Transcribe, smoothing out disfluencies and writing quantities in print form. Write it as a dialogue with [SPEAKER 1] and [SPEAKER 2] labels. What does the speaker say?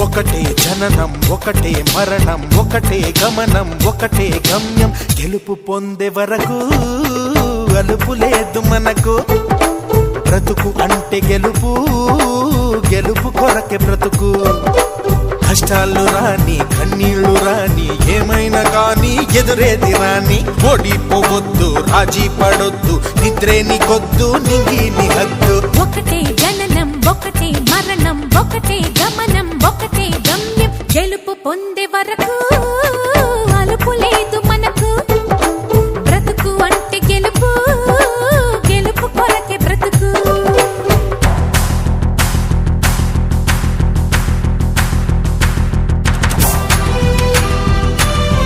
[SPEAKER 1] ఒకటే జననం ఒకటే మరణం ఒకటే గమనం ఒకటే గమ్యం గెలుపు పొందే వరకు అలుపు లేదు మనకు బ్రతుకు అంటే గెలుపు గెలుపు కొరకే బ్రతుకు కష్టాలు రాని కన్నీళ్లు రాని ఏమైనా కానీ ఎదురేది రాని ఓడిపోవద్దు రాజీ పడొద్దు నిద్రే నీకొద్దు నింగి నీ హద్దు
[SPEAKER 2] ఒకటే జననం ఒకటే మరణం ఒకటే గమనం ఒకటే గమ్యం గెలుపు పొందే వరకు